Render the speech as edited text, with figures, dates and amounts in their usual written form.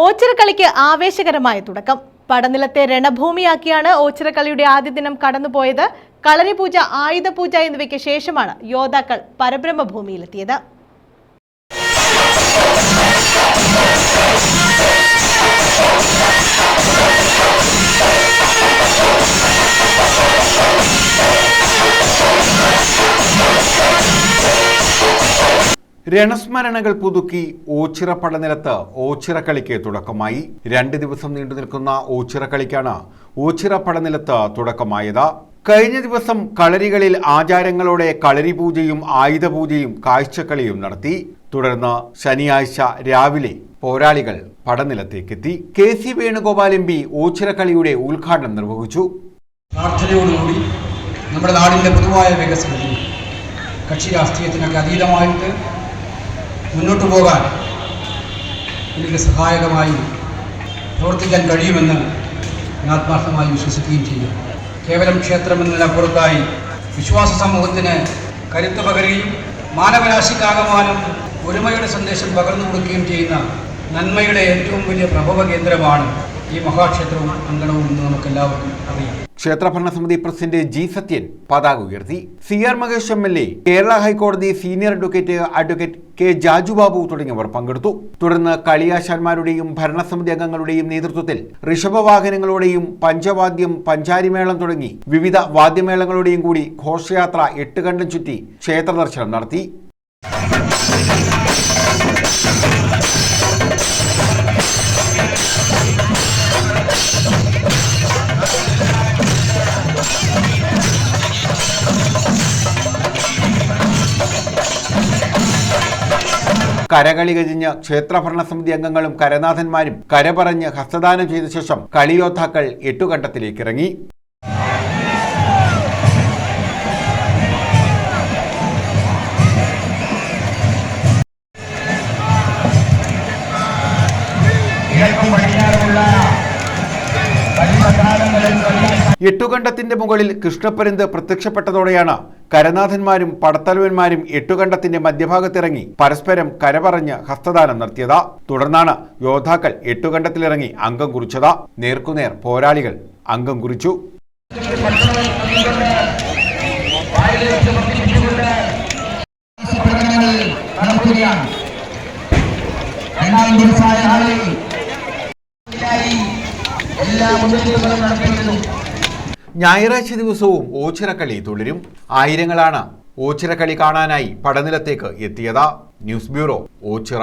ഓച്ചിറക്കളിക്ക് ആവേശകരമായ തുടക്കം. പടനിലത്തെ രണഭൂമിയാക്കിയാണ് ഓച്ചിറക്കളിയുടെ ആദ്യ ദിനം കടന്നുപോയത്. കളരിപൂജ, ആയുധപൂജ എന്നിവയ്ക്ക് ശേഷമാണ് യോദ്ധാക്കൾ പരബ്രഹ്മഭൂമിയിലെത്തിയത്. രണസ്മരണകൾ പുതുക്കി ഓച്ചിറ പടനിലത്ത് ഓച്ചിറക്കളിക്ക് തുടക്കമായി. 2 ദിവസം നീണ്ടു നിൽക്കുന്ന ഓച്ചിറക്കളിക്കാണ് ഓച്ചിറ പടനിലത്ത് തുടക്കമായത്. കഴിഞ്ഞ ദിവസം കളരികളിൽ ആചാരങ്ങളോടെ കളരിപൂജയും ആയുധപൂജയും കാഴ്ചക്കളിയും നടത്തി. തുടർന്ന് ശനിയാഴ്ച രാവിലെ പോരാളികൾ പടനിലത്തേക്കെത്തി. KC വേണുഗോപാൽ MP ഓച്ചിറക്കളിയുടെ ഉദ്ഘാടനം നിർവഹിച്ചു. പ്രാർത്ഥനയോടുകൂടി നമ്മുടെ നാടിൻ്റെ പൊതുവായ വികസനത്തിൽ കക്ഷി രാഷ്ട്രീയത്തിനൊക്കെ അതീതമായിട്ട് മുന്നോട്ട് പോകാൻ എനിക്ക് സഹായകമായി പ്രവർത്തിക്കാൻ കഴിയുമെന്ന് ഞാൻ ആത്മാർത്ഥമായി വിശ്വസിക്കുകയും ചെയ്യും. കേവലം ക്ഷേത്രമെന്നതിനപ്പുറത്തായി വിശ്വാസ സമൂഹത്തിന് കരുത്ത് പകരുകയും മാനവരാശിക്കാകമാനം ഒരുമയുടെ സന്ദേശം പകർന്നു കൊടുക്കുകയും ചെയ്യുന്ന നന്മയുടെ ഏറ്റവും വലിയ പ്രഭവ കേന്ദ്രമാണ് ഈ മഹാക്ഷേത്രവും അങ്കണവും എന്ന് നമുക്കെല്ലാവർക്കും അറിയാം. ക്ഷേത്രഭരണസമിതി പ്രസിഡന്റ് G. സത്യൻ പതാക ഉയർത്തി. CR മഹേഷ് MLA, കേരള ഹൈക്കോടതി സീനിയർ അഡ്വക്കേറ്റ് K. ജാജുബാബു തുടങ്ങിയവർ പങ്കെടുത്തു. തുടർന്ന് കളിയാശാന്മാരുടെയും ഭരണസമിതി അംഗങ്ങളുടെയും നേതൃത്വത്തിൽ ഋഷഭവാഹനങ്ങളോടെയും പഞ്ചവാദ്യം, പഞ്ചാരിമേളം തുടങ്ങി വിവിധ വാദ്യമേളങ്ങളുടെയും കൂടി ഘോഷയാത്ര 8 കണ്ടം ചുറ്റി ക്ഷേത്ര ദർശനം നടത്തി. കരകളി കഴിഞ്ഞ് ക്ഷേത്രഭരണസമിതി അംഗങ്ങളും കരനാഥന്മാരും കരപറഞ്ഞ് ഹസ്തദാനം ചെയ്ത ശേഷം കളിയോദ്ധാക്കൾ 8 കണ്ടത്തിലേക്ക് ഇറങ്ങി. എട്ടുകണ്ടത്തിന്റെ മുകളിൽ കൃഷ്ണപ്പരുന്ത് പ്രത്യക്ഷപ്പെട്ടതോടെയാണ് കരനാഥന്മാരും പടത്തലവന്മാരും 8 കണ്ടത്തിന്റെ മധ്യഭാഗത്തിറങ്ങി പരസ്പരം കരപറഞ്ഞ് ഹസ്തദാനം നടത്തിയത്. തുടർന്നാണ് യോദ്ധാക്കൾ 8 കണ്ടത്തിലിറങ്ങി അംഗം കുറിച്ചത്. നേർക്കുനേർ പോരാളികൾ അംഗം കുറിച്ചു. ഞായറാഴ്ച ദിവസവും ഓച്ചിറക്കളി തുടരും. ആയിരങ്ങളാണ് ഓച്ചിറക്കളി കാണാനായി പടനിലത്തേക്ക് എത്തിയത്. News bureau, Ochira.